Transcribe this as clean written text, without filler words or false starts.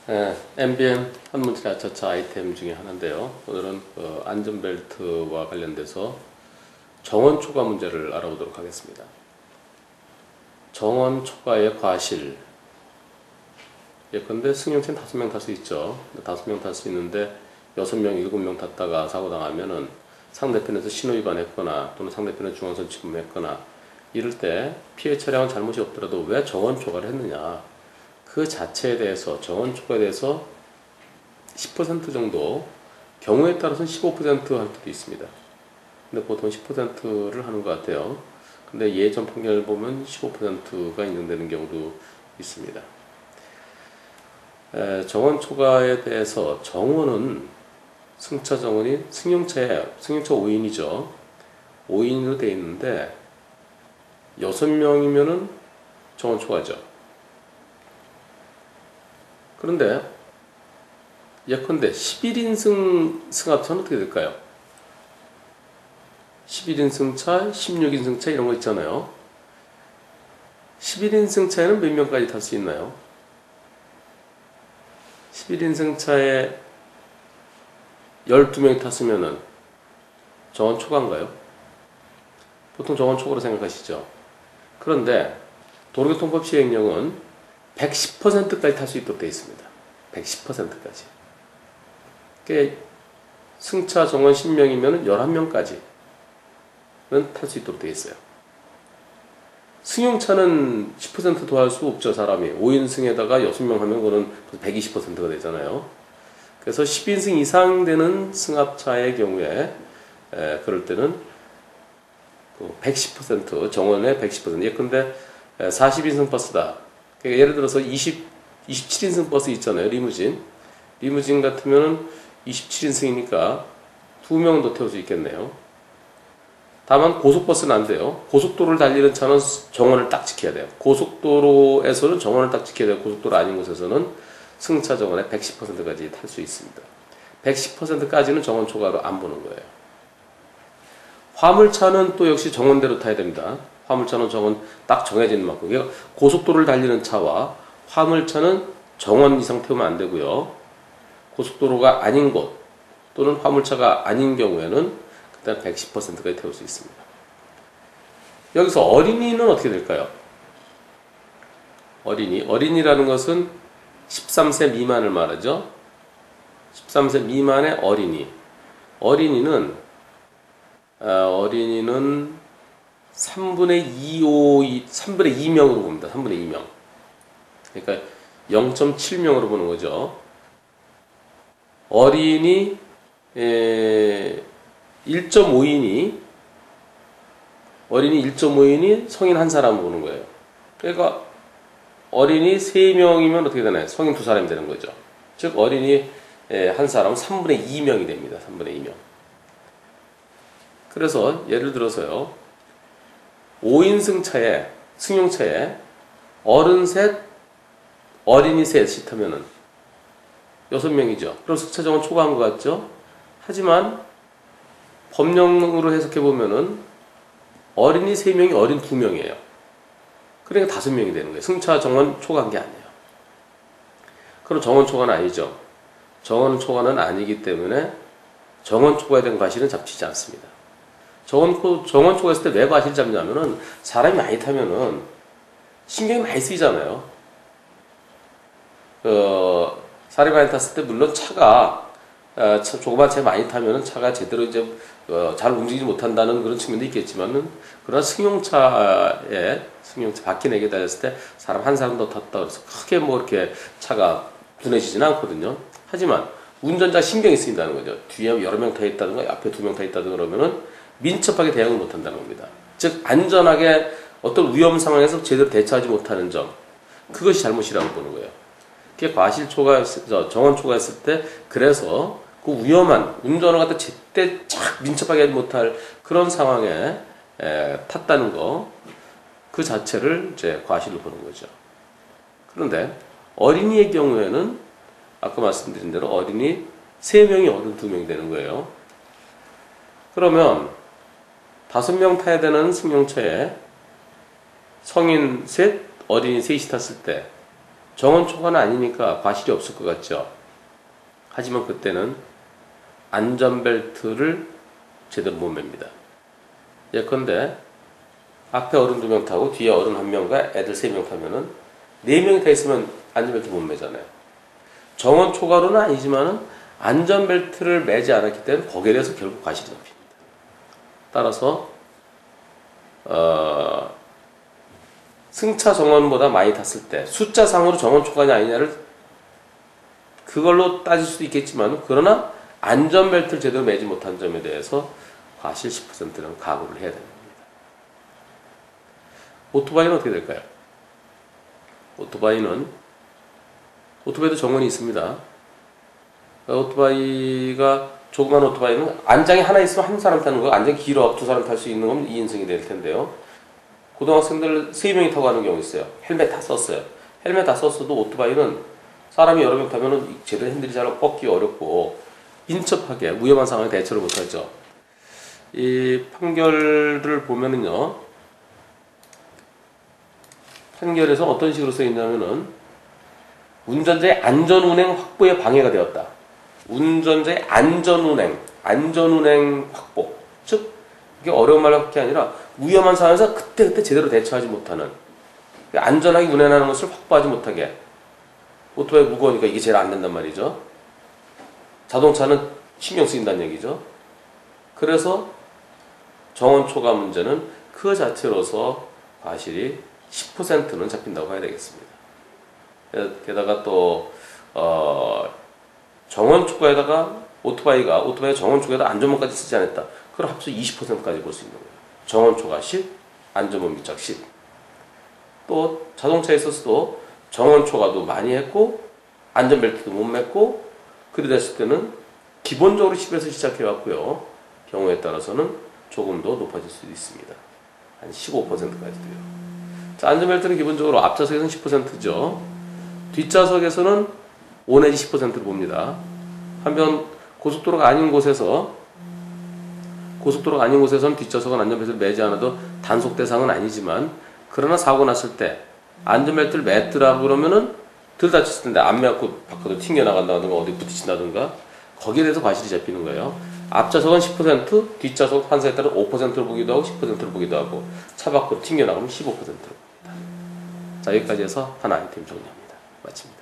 MBN 한문철 아차차 아이템 중에 하나인데요. 오늘은 안전벨트와 관련돼서 정원 초과 문제를 알아보도록 하겠습니다. 정원 초과의 과실. 예컨대 승용차는 5명 탈 수 있죠. 5명 탈 수 있는데 6명, 7명 탔다가 사고 당하면은 상대편에서 신호 위반했거나 또는 상대편에 중앙선 침범했거나 이럴 때 피해 차량은 잘못이 없더라도 왜 정원 초과를 했느냐, 그 자체에 대해서, 정원 초과에 대해서 10% 정도, 경우에 따라서는 15% 할 때도 있습니다. 근데 보통 10%를 하는 것 같아요. 근데 예전 판결을 보면 15%가 인정되는 경우도 있습니다. 정원 초과에 대해서, 정원은 승차 정원이 승용차 5인이죠. 5인으로 되어 있는데 6명이면은 정원 초과죠. 그런데 예컨대 11인승 승합차는 어떻게 될까요? 11인승차, 16인승차 이런 거 있잖아요. 11인승차에는 몇 명까지 탈 수 있나요? 11인승차에 12명이 탔으면은 정원 초과인가요? 보통 정원 초과로 생각하시죠. 그런데 도로교통법 시행령은 110%까지 탈 수 있도록 되어 있습니다. 110%까지. 그러니까 승차 정원 10명이면 11명까지는 탈 수 있도록 되어 있어요. 승용차는 10% 더 할 수 없죠, 사람이. 5인승에다가 6명 하면 그거는 120%가 되잖아요. 그래서 10인승 이상 되는 승합차의 경우에, 그럴 때는 110%, 정원의 110%. 예컨대 40인승 버스다. 그러니까 예를 들어서 27인승 버스 있잖아요. 리무진 같으면 27인승이니까 2명은 더 태울 수 있겠네요. 다만 고속버스는 안 돼요. 고속도로를 달리는 차는 정원을 딱 지켜야 돼요. 고속도로에서는 정원을 딱 지켜야 돼요. 고속도로 아닌 곳에서는 승차 정원의 110%까지 탈 수 있습니다. 110%까지는 정원 초과로 안 보는 거예요. 화물차는 또 역시 정원대로 타야 됩니다. 화물차는 정원 딱 정해진 만큼. 그러니까 고속도로를 달리는 차와 화물차는 정원 이상 태우면 안 되고요. 고속도로가 아닌 곳 또는 화물차가 아닌 경우에는 그때 110%까지 태울 수 있습니다. 여기서 어린이는 어떻게 될까요? 어린이라는 것은 13세 미만을 말하죠. 13세 미만의 어린이는 3분의 2명으로 봅니다. 3분의 2명. 그러니까 0.7명으로 보는 거죠. 어린이 1.5인이 성인 한 사람 보는 거예요. 그러니까 어린이 3명이면 어떻게 되나요? 성인 2사람이 되는 거죠. 즉 어린이 한 사람은 3분의 2명이 됩니다. 3분의 2명. 그래서 예를 들어서요, 5인승 승용차에 어른 셋, 어린이 셋이 타면은 6명이죠. 그럼 승차 정원 초과한 것 같죠? 하지만 법령으로 해석해보면은 어린이 3명이 어린 2명이에요. 그러니까 5명이 되는 거예요. 승차 정원 초과한 게 아니에요. 그럼 정원 초과는 아니죠. 정원 초과는 아니기 때문에 정원 초과에 대한 과실은 잡히지 않습니다. 정원 초과했을 때 왜 과실 잡냐면은 사람이 많이 타면은 신경이 많이 쓰이잖아요. 사람이 많이 탔을 때 물론 차가 조그만 차 많이 타면은 차가 제대로 이제 잘 움직이지 못한다는 그런 측면도 있겠지만은, 그러나 승용차 바퀴 4개 달렸을 때 사람 한 사람 더 탔다 그래서 크게 뭐 이렇게 차가 둔해지지는 않거든요. 하지만 운전자 신경이 쓰인다는 거죠. 뒤에 여러 명 타 있다든가 앞에 2명 타 있다든가 그러면은 민첩하게 대응을 못 한다는 겁니다. 즉 안전하게 어떤 위험 상황에서 제대로 대처하지 못하는 점, 그것이 잘못이라고 보는 거예요. 그게 과실 정원 초과했을 때, 그래서 그 위험한 운전을 갖다 제때 착 민첩하게 하지 못할 그런 상황에 탔다는 거, 그 자체를 이제 과실로 보는 거죠. 그런데 어린이의 경우에는 아까 말씀드린 대로 어린이 3명이 어른 2명이 되는 거예요. 그러면 5명 타야 되는 승용차에 성인 셋, 어린이 셋이 탔을 때 정원 초과는 아니니까 과실이 없을 것 같죠. 하지만 그때는 안전벨트를 제대로 못 맵니다. 예컨대 앞에 어른 2명 타고 뒤에 어른 1명과 애들 3명 타면은 4명이 타 있으면 안전벨트 못 매잖아요. 정원 초과로는 아니지만은 안전벨트를 매지 않았기 때문에 거기에 대해서 결국 과실이 잡힙니다. 따라서 승차 정원보다 많이 탔을 때 숫자상으로 정원 초과냐 아니냐를 그걸로 따질 수도 있겠지만, 그러나 안전벨트를 제대로 매지 못한 점에 대해서 과실 10%는 각오를 해야 됩니다. 오토바이는 어떻게 될까요? 오토바이도 정원이 있습니다. 오토바이가, 조그만 오토바이는 안장이 하나 있으면 한 사람 타는 거, 안장이 길어 2사람 탈 수 있는 건 2인승이 될 텐데요. 고등학생들 3명이 타고 가는 경우 있어요. 헬멧 다 썼어요. 헬멧 다 썼어도 오토바이는 사람이 여러 명 타면은 제대로 핸들이 잘 뻗기 어렵고 인첩하게 위험한 상황에 대처를 못하죠. 이 판결을 보면은요, 판결에서 어떤 식으로 써 있냐면은 운전자의 안전운행 확보에 방해가 되었다. 운전자의 안전운행 확보. 즉, 이게 어려운 말밖에 아니라 위험한 상황에서 그때그때 제대로 대처하지 못하는, 안전하게 운행하는 것을 확보하지 못하게. 오토바이 무거우니까 이게 제일 안 된단 말이죠. 자동차는 신경 쓰인다는 얘기죠. 그래서 정원 초과 문제는 그 자체로서 과실이 10%는 잡힌다고 봐야 되겠습니다. 게다가 또 정원 초과에다가 오토바이가 정원 초과에다 안전모까지 쓰지 않았다. 그럼 합쳐 20%까지 볼 수 있는 거예요. 정원 초과 10, 안전모 미착 10. 또 자동차에 있어서도 정원 초과도 많이 했고 안전벨트도 못 맸고, 그래 됐을 때는 기본적으로 10에서 시작해 왔고요. 경우에 따라서는 조금 더 높아질 수도 있습니다. 한 15%까지도요. 자, 안전벨트는 기본적으로 앞좌석에서는 10%죠. 뒷좌석에서는 5 내지 10%를 봅니다. 한편 고속도로가 아닌 곳에서는 뒷좌석은 안전벨트를 매지 않아도 단속 대상은 아니지만, 그러나 사고 났을 때 안전벨트를 맸더라 그러면은 덜 다쳤을 텐데 안 매고 밖으로 튕겨나간다든가 어디 부딪힌다든가, 거기에 대해서 과실이 잡히는 거예요. 앞좌석은 10%, 뒷좌석 환사에 따라 5%를 보기도 하고 10%를 보기도 하고, 차 밖으로 튕겨나가면 15%를 봅니다. 자, 여기까지 해서 한 아이템 정리합니다. 마칩니다.